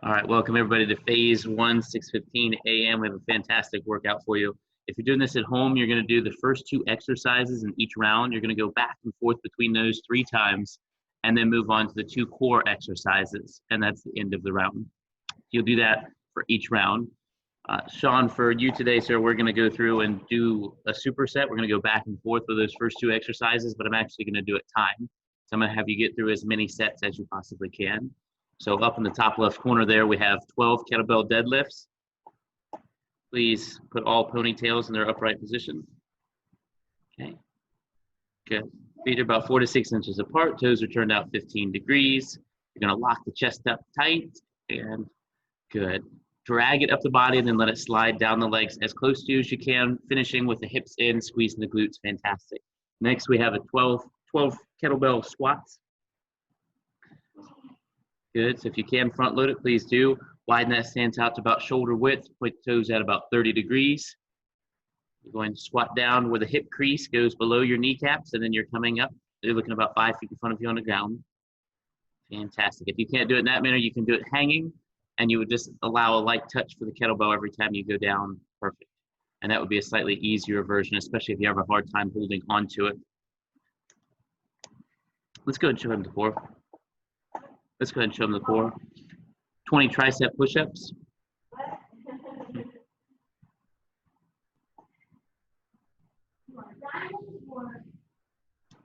All right, welcome everybody to phase one, 6:15 a.m. We have a fantastic workout for you. If you're doing this at home, you're going to do the first two exercises in each round. You're going to go back and forth between those 3 times and then move on to the 2 core exercises, and that's the end of the round. You'll do that for each round. Sean, for you today, sir, we're going to go through and do a superset. We're going to go back and forth with those first 2 exercises, but I'm actually going to do it timed. So I'm going to have you get through as many sets as you possibly can. So up in the top left corner there, we have 12 kettlebell deadlifts. Please put all ponytails in their upright position. Okay, good. Feet are about 4 to 6 inches apart. Toes are turned out 15 degrees. You're going to lock the chest up tight, and good. Drag it up the body and then let it slide down the legs as close to as you can, finishing with the hips in, squeezing the glutes. Fantastic. Next, we have a 12 kettlebell squats. Good. So if you can front load it, please do. Widen that stance out to about shoulder width. Point the toes at about 30 degrees. You're going to squat down where the hip crease goes below your kneecaps, and then you're coming up. You're looking about 5 feet in front of you on the ground. Fantastic. If you can't do it in that manner, you can do it hanging, and you would just allow a light touch for the kettlebell every time you go down. Perfect. And that would be a slightly easier version, especially if you have a hard time holding onto it. Let's go and show him the core. Let's go ahead and show them the core. 20 tricep push-ups.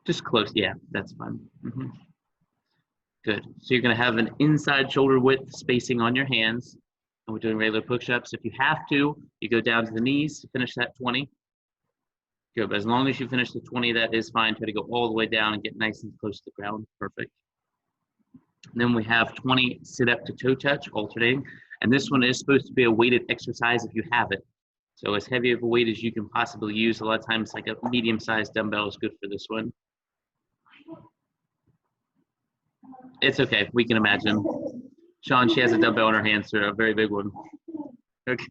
Just close, yeah, that's fine. Good. So you're gonna have an inside shoulder width spacing on your hands. And we're doing regular push-ups. If you have to, you go down to the knees to finish that 20. Good, but as long as you finish the 20, that is fine. Try to go all the way down and get nice and close to the ground. Perfect. And then we have 20 sit up to toe touch, alternating. And this one is supposed to be a weighted exercise if you have it. So as heavy of a weight as you can possibly use. A lot of times like a medium-sized dumbbell is good for this one. It's okay, we can imagine. Sean, she has a dumbbell in her hand, sir, a very big one. Okay.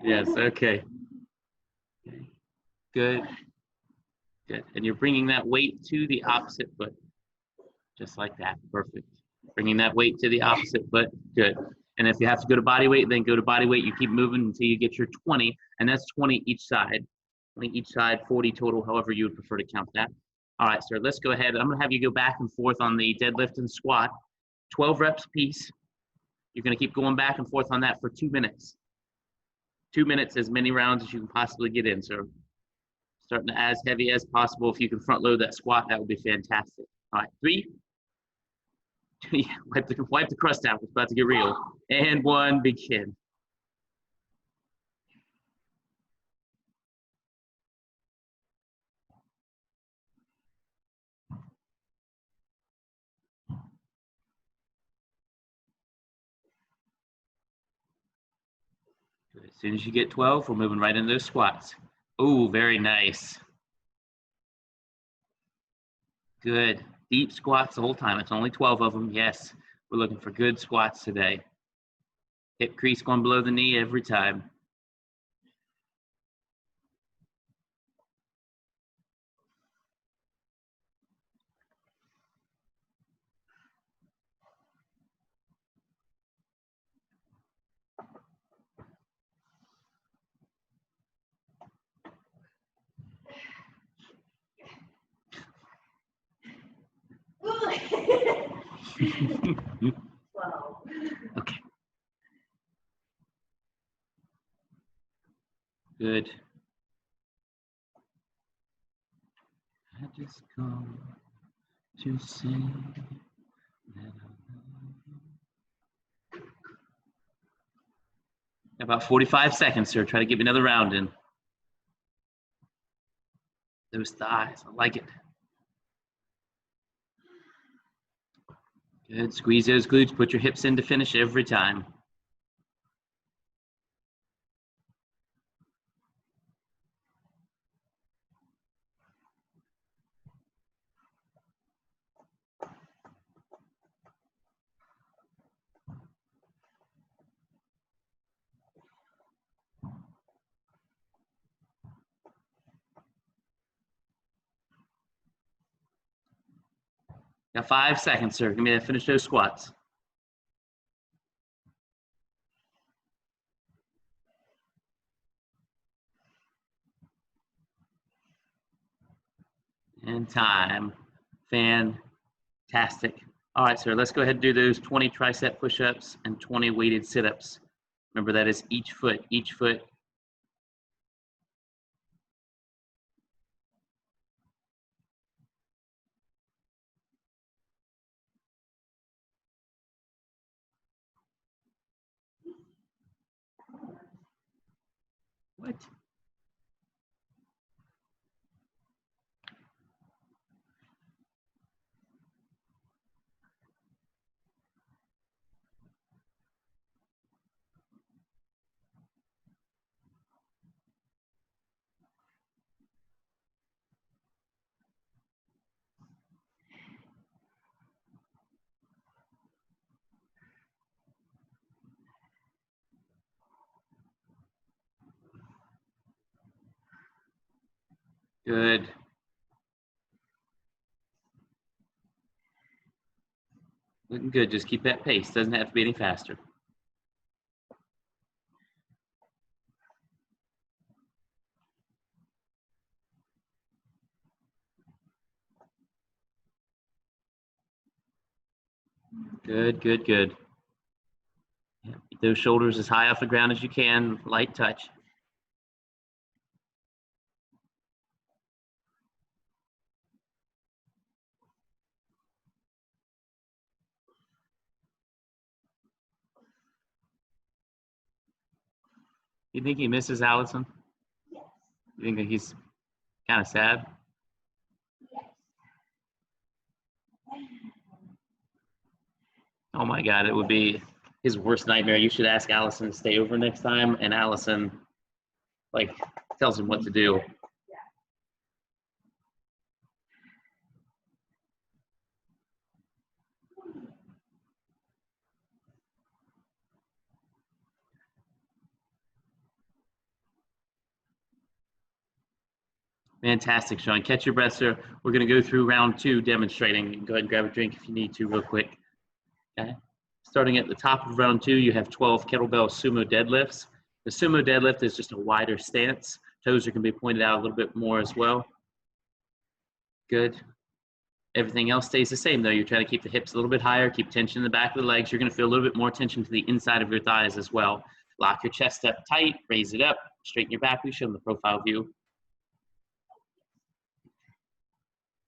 Yes, okay. Good. Good. And you're bringing that weight to the opposite foot. Just like that. Perfect. Bringing that weight to the opposite foot. Good. And if you have to go to body weight, then go to body weight. You keep moving until you get your 20, and that's 20 each side. 20 each side, 40 total, however you would prefer to count that. All right, sir, let's go ahead. I'm going to have you go back and forth on the deadlift and squat. 12 reps apiece. You're going to keep going back and forth on that for 2 minutes. 2 minutes, as many rounds as you can possibly get in, sir. Starting to as heavy as possible. If you can front load that squat, that would be fantastic. All right, 3. Wipe the crust out. It's about to get real. And 1, begin. Good. As soon as you get 12, we're moving right into those squats. Oh, very nice. Good. Deep squats the whole time. It's only 12 of them. Yes, we're looking for good squats today. Hip crease going below the knee every time. Wow. Okay. Good. I just come to say that I love you. About 45 seconds, sir. Try to give me another round in. Those thighs, I like it. Good. Squeeze those glutes. Put your hips in to finish every time. Got 5 seconds, sir. Give me to finish those squats. And time. Fantastic. All right, sir, let's go ahead and do those 20 tricep push-ups and 20 weighted sit-ups. Remember, that is each foot, each foot. What? Good. Looking good. Just keep that pace. Doesn't have to be any faster. Good, good, good. Yeah, keep those shoulders as high off the ground as you can. Light touch. You think he misses Allison? You think that he's kind of sad? Oh my God, it would be his worst nightmare. You should ask Allison to stay over next time, and Allison, like, tells him what to do. Fantastic, Sean. Catch your breath, sir. We're going to go through round 2 demonstrating. You can go ahead and grab a drink if you need to real quick. Okay. Starting at the top of round 2, you have 12 kettlebell sumo deadlifts. The sumo deadlift is just a wider stance. Toes are going to be pointed out a little bit more as well. Good. Everything else stays the same, though. You're trying to keep the hips a little bit higher, keep tension in the back of the legs. You're going to feel a little bit more tension to the inside of your thighs as well. Lock your chest up tight, raise it up, straighten your back. We show them the profile view.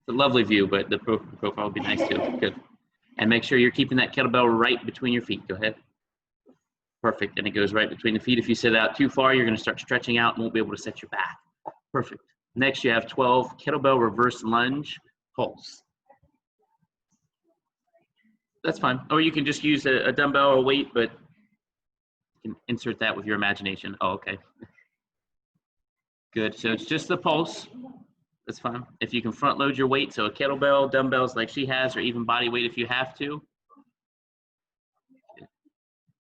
It's a lovely view, but the profile would be nice too. Good. And make sure you're keeping that kettlebell right between your feet. Go ahead. Perfect. And it goes right between the feet. If you sit out too far, you're going to start stretching out and won't be able to set your back. Perfect. Next, you have 12 kettlebell reverse lunge pulse. That's fine. Or you can just use a dumbbell or weight, but you can insert that with your imagination. Oh, okay. Good. So it's just the pulse. That's fine. If you can front load your weight, so a kettlebell, dumbbells like she has, or even body weight if you have to.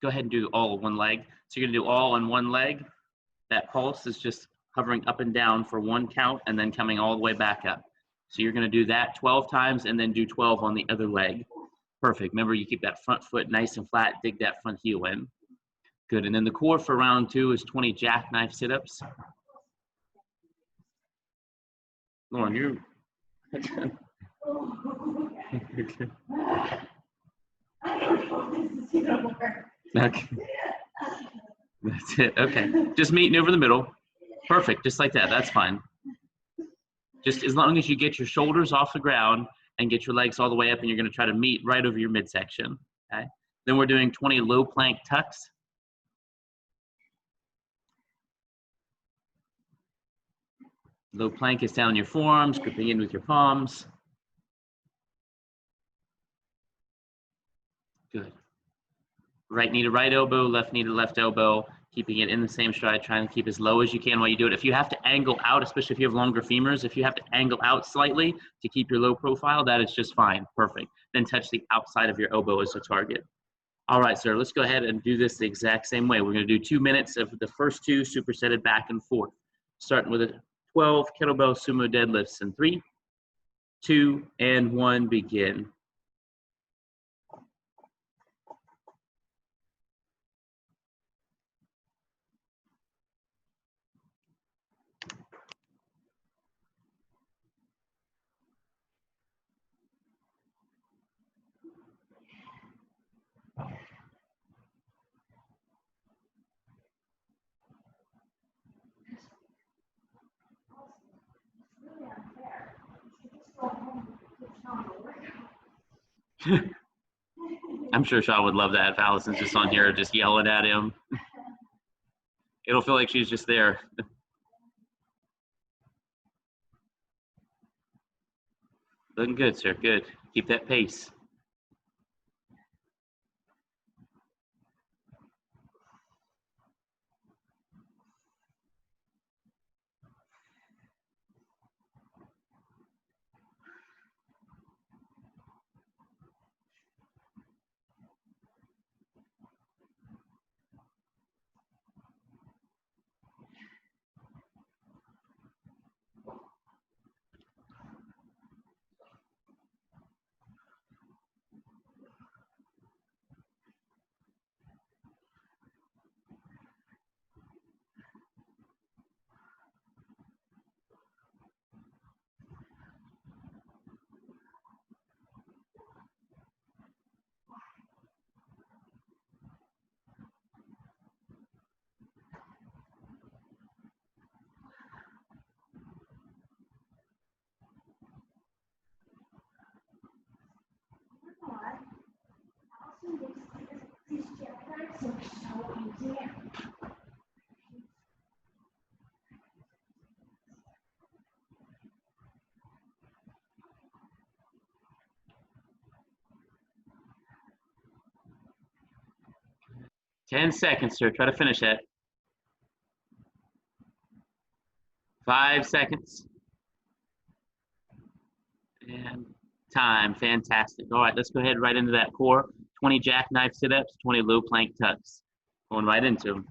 Go ahead and do all one leg. So you're going to do all on one leg. That pulse is just hovering up and down for one count and then coming all the way back up. So you're going to do that 12 times and then do 12 on the other leg. Perfect. Remember, you keep that front foot nice and flat. Dig that front heel in. Good. And then the core for round 2 is 20 jackknife sit-ups. Lauren, you. Okay. That's it. Okay. Just meeting over the middle. Perfect. Just like that. That's fine. Just as long as you get your shoulders off the ground and get your legs all the way up, and you're going to try to meet right over your midsection. Okay. Then we're doing 20 low plank tucks. Low plank is down on your forearms, gripping in with your palms. Good. Right knee to right elbow, left knee to left elbow, keeping it in the same stride, trying to keep as low as you can while you do it. If you have to angle out, especially if you have longer femurs, if you have to angle out slightly to keep your low profile, that is just fine. Perfect. Then touch the outside of your elbow as a target. All right, sir, let's go ahead and do this the exact same way. We're going to do 2 minutes of the first 2 supersetted back and forth, starting with a 12 kettlebell sumo deadlifts in 3, 2, and 1, begin. I'm sure Sean would love that if Allison's just on here just yelling at him. It'll feel like she's just there. Looking good, sir. Good. Keep that pace. Ten seconds, sir. Try to finish that. 5 seconds. And time. Fantastic. All right, let's go ahead right into that core. 20 jackknife sit-ups, 20 low plank tucks. Going right into them.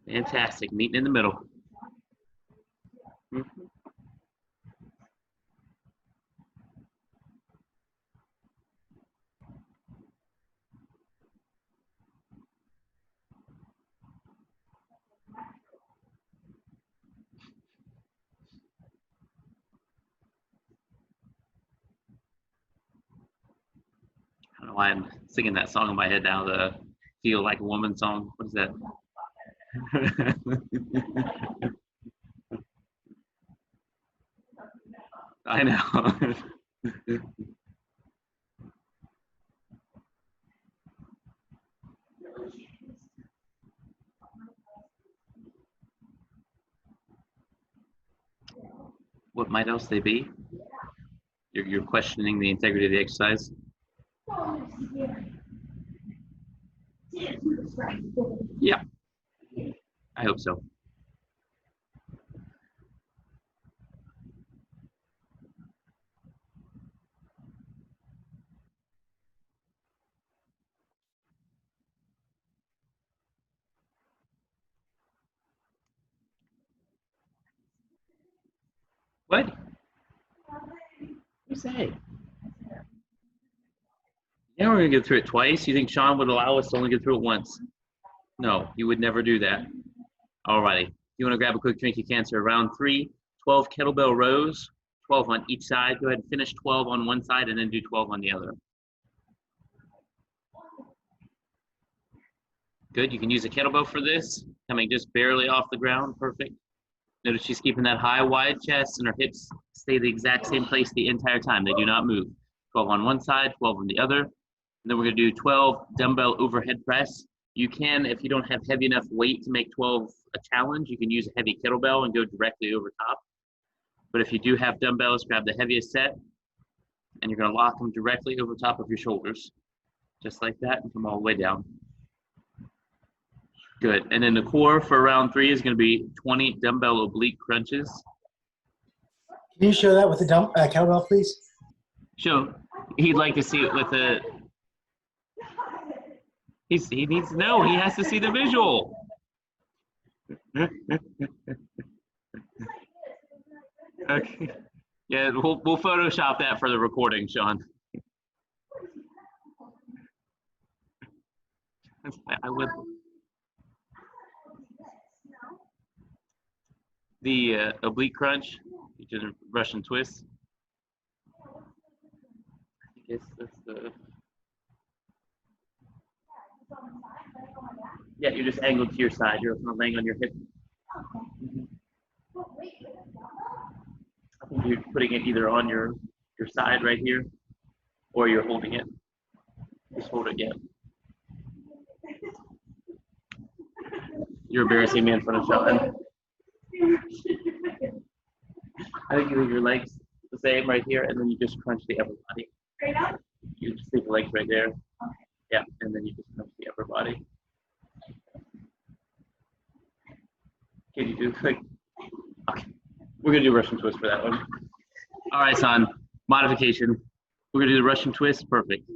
Fantastic. Meeting in the middle. I don't know why I'm singing that song in my head now, the Feel Like a Woman song. What is that? I know. What might else they be? You're questioning the integrity of the exercise? Yeah, I hope so. What? What's that? Yeah, we're gonna get through it twice. You think Sean would allow us to only get through it once? No, he would never do that. Alrighty. If you want to grab a quick drink, you can. So round 3, 12 kettlebell rows, 12 on each side. Go ahead and finish 12 on one side and then do 12 on the other. Good. You can use a kettlebell for this. Coming just barely off the ground. Perfect. Notice she's keeping that high, wide chest and her hips stay the exact same place the entire time. They do not move. 12 on one side, 12 on the other. And then we're going to do 12 dumbbell overhead press. You can, if you don't have heavy enough weight to make 12 a challenge, you can use a heavy kettlebell and go directly over top. But if you do have dumbbells, grab the heaviest set, and you're going to lock them directly over top of your shoulders. Just like that, and come all the way down. Good. And then the core for round 3 is going to be 20 dumbbell oblique crunches. Can you show that with the kettlebell, please? Sure. He'd like to see it with the. He needs to know. He has to see the visual. Okay. Yeah, we'll Photoshop that for the recording, Sean. I would. The oblique crunch, which is a Russian twist. I guess that's the. Yeah, you're just angled to your side. You're not laying on your hip. I think you're putting it either on your side right here, or you're holding it. Just hold it, yeah. You're embarrassing me in front of Sean. I think you leave your legs the same right here, and then you just crunch the upper body. Straight up? You just leave the legs right there. Okay. Yeah, and then you just crunch the upper body. Can you do like? Okay, we're gonna do Russian twist for that one. All right, son. Modification. We're gonna do the Russian twist. Perfect.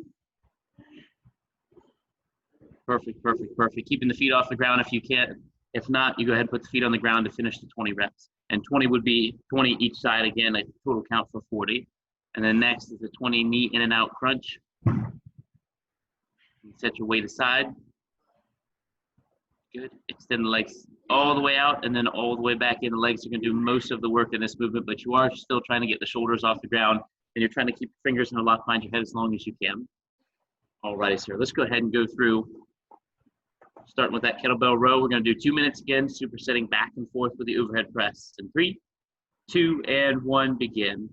Perfect, perfect, perfect. Keeping the feet off the ground if you can. If not, you go ahead and put the feet on the ground to finish the 20 reps. And 20 would be 20 each side again, a total count for 40. And then next is the 20 knee in and out crunch. Set your weight aside. Good. Extend the legs all the way out and then all the way back in. The legs are going to do most of the work in this movement, but you are still trying to get the shoulders off the ground, and you're trying to keep your fingers in a lock behind your head as long as you can. All righty, sir. Let's go ahead and go through. Starting with that kettlebell row, we're going to do 2 minutes again, supersetting back and forth with the overhead press. In 3, 2, and 1, begin.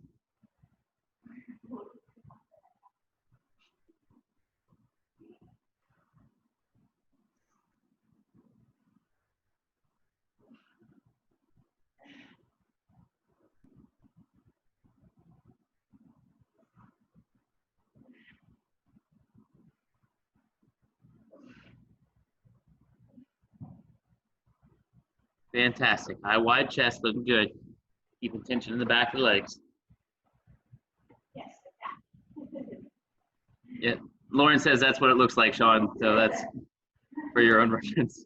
Fantastic. High, wide chest, looking good. Keeping tension in the back of the legs. Yes. Yeah. Lauren says that's what it looks like, Sean. So that's for your own reference.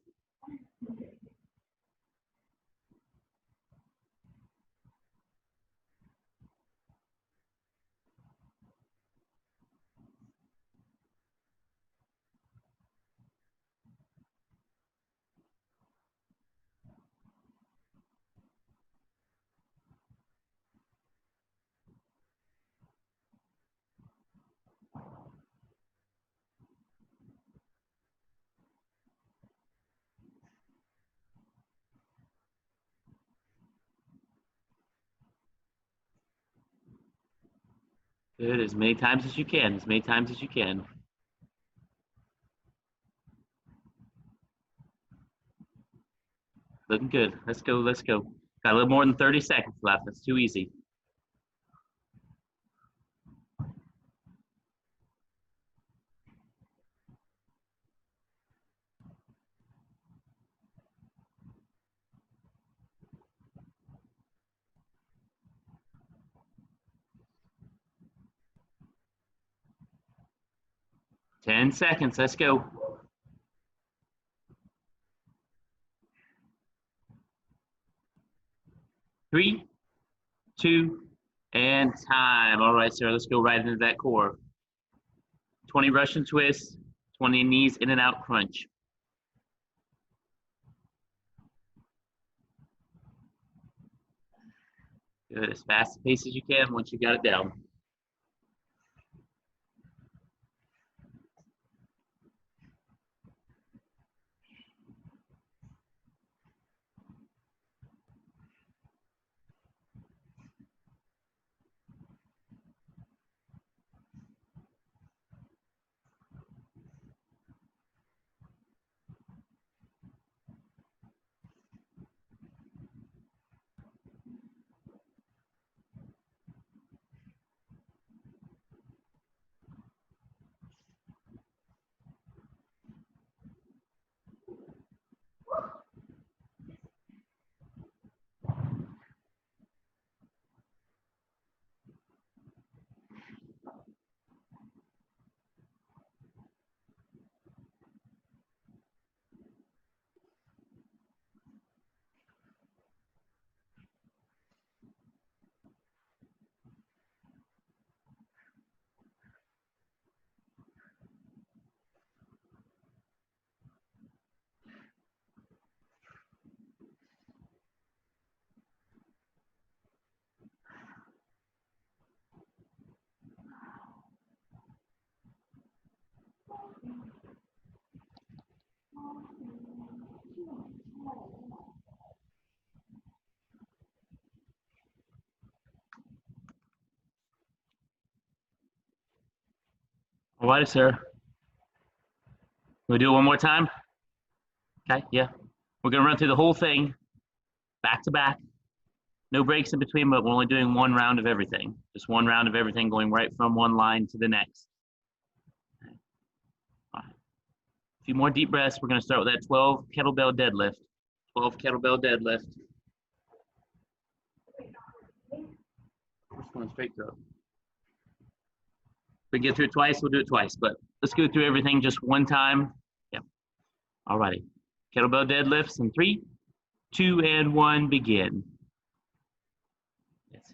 Good, as many times as you can, as many times as you can. Looking good. Let's go, let's go. Got a little more than 30 seconds left. That's too easy. Ten seconds. Let's go. Three, two, and time. All right, sir. Let's go right into that core. 20 Russian twists, 20 knees in and out crunch. Good. As fast a pace as you can once you got it down. What is, sir? We'll do it one more time? Okay, yeah. We're gonna run through the whole thing, back to back. No breaks in between, but we're only doing one round of everything. Just one round of everything, going right from one line to the next. All right. A few more deep breaths. We're gonna start with that 12 kettlebell deadlift. 12 kettlebell deadlift. First one, straight throw. If we get through it twice, we'll do it twice, but let's go through everything just one time. Yep. All righty. Kettlebell deadlifts in 3, 2, and 1, begin. Yes.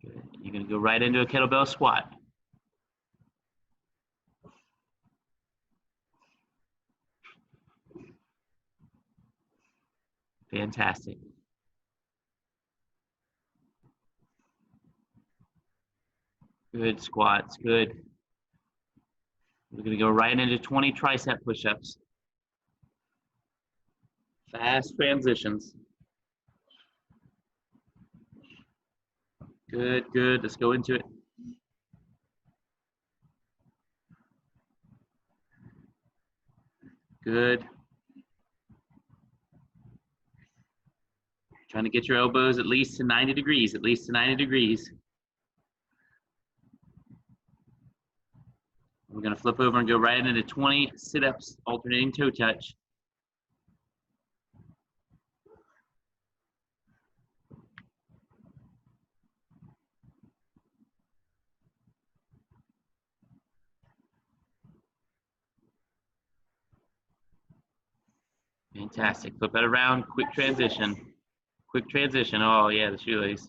Good. You're going to go right into a kettlebell squat. Fantastic. Good squats, good. We're going to go right into 20 tricep push-ups. Fast transitions. Good, good. Let's go into it. Good. Trying to get your elbows at least to 90 degrees, at least to 90 degrees. We're going to flip over and go right into 20 sit-ups, alternating toe touch. Fantastic. Flip that around, quick transition. Quick transition. Oh, yeah, the shoelace.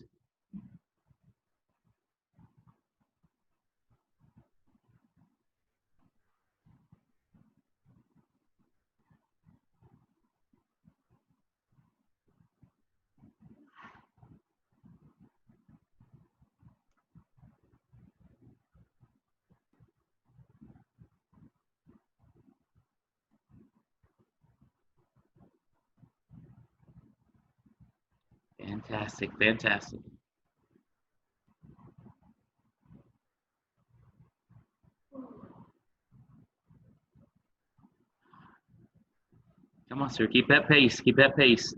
Fantastic, fantastic. Come on, sir. Keep that pace. Keep that pace.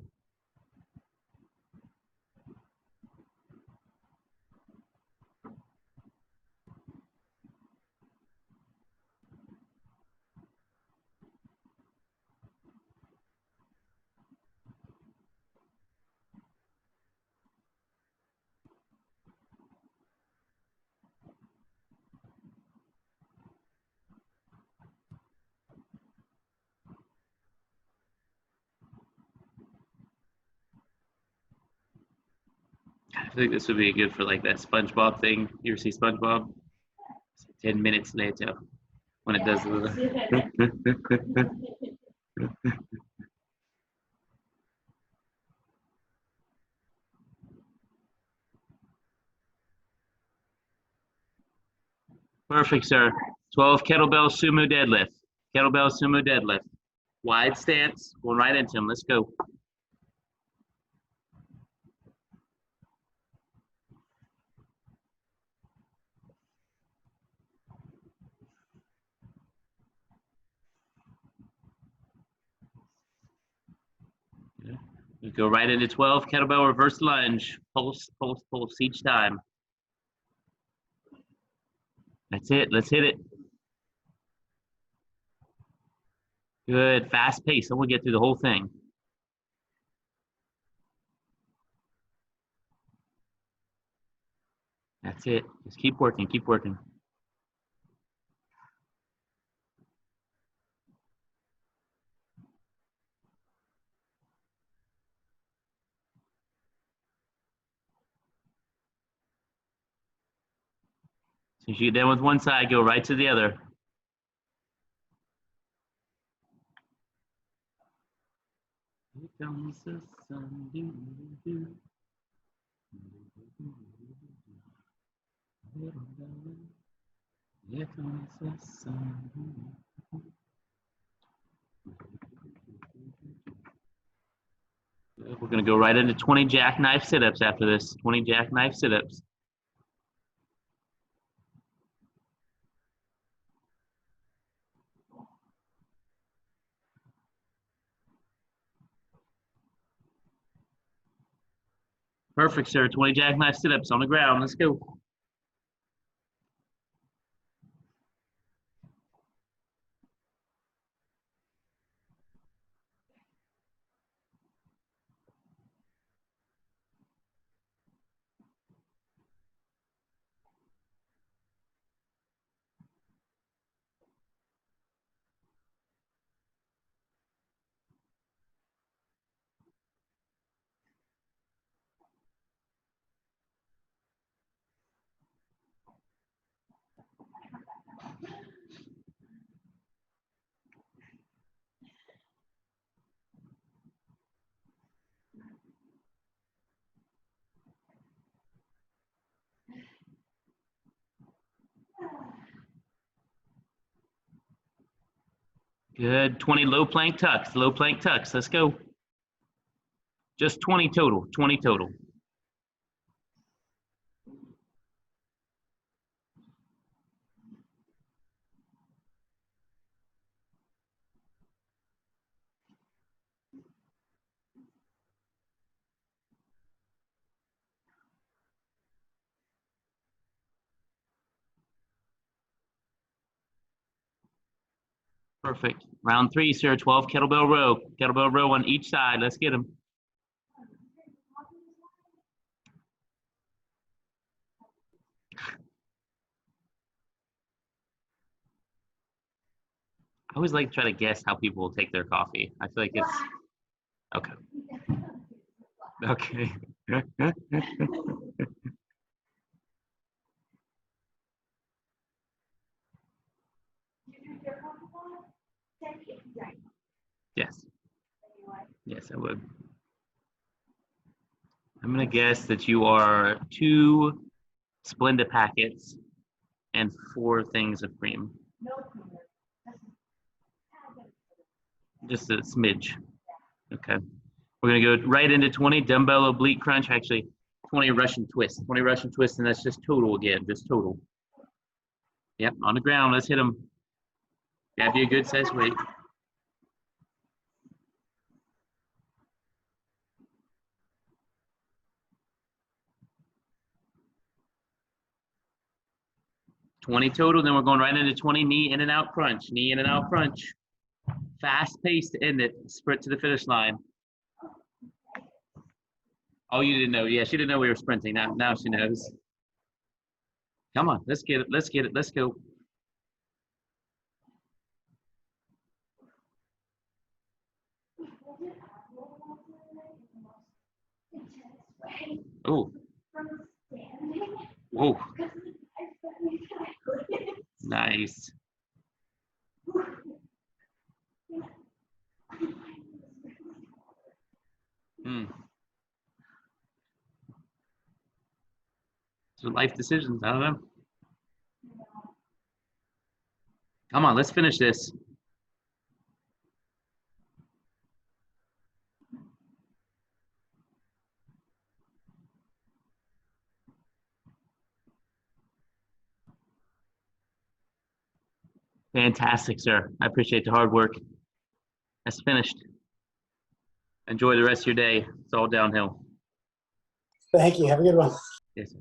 I think this would be good for like that SpongeBob thing. You ever see SpongeBob? 10 minutes later when it does the... Perfect, sir. 12 kettlebell sumo deadlift. Kettlebell sumo deadlift. Wide stance, going right into him. Let's go. We go right into 12 kettlebell reverse lunge. Pulse, pulse, pulse each time. That's it. Let's hit it. Good. Fast pace. Someone get through the whole thing. That's it. Just keep working. Keep working. So you get done with one side, go right to the other. Here comes the sun. Here comes the sun. We're going to go right into 20 jackknife sit-ups after this. 20 jackknife sit-ups. Perfect, sir. 20 jackknife sit-ups on the ground. Let's go. Good. 20 low plank tucks. Low plank tucks. Let's go. Just 20 total. 20 total. Perfect. Round 3, sir. 12 kettlebell row. Kettlebell row on each side. Let's get them. I always like to try to guess how people will take their coffee. I feel like it's okay. Okay. Yes. Yes, I would. I'm gonna guess that you are 2 Splenda packets and 4 things of cream. Just a smidge. Okay. We're gonna go right into 20 dumbbell oblique crunch. Actually, 20 Russian twists. 20 Russian twists, and that's just total again. Just total. Yep, on the ground. Let's hit them. Gotta be a good size weight. $20 total, then we're going right into 20 knee in and out crunch. Knee in and out crunch. Fast pace to end it. Sprint to the finish line. Oh, you didn't know. Yeah, she didn't know we were sprinting. Now she knows. Come on, let's get it. Let's get it. Let's go. Oh. Whoa. Nice. So life decisions. I don't know. Come on, let's finish this. Fantastic, sir. I appreciate the hard work. That's finished. Enjoy the rest of your day. It's all downhill. Thank you. Have a good one. Yes, sir.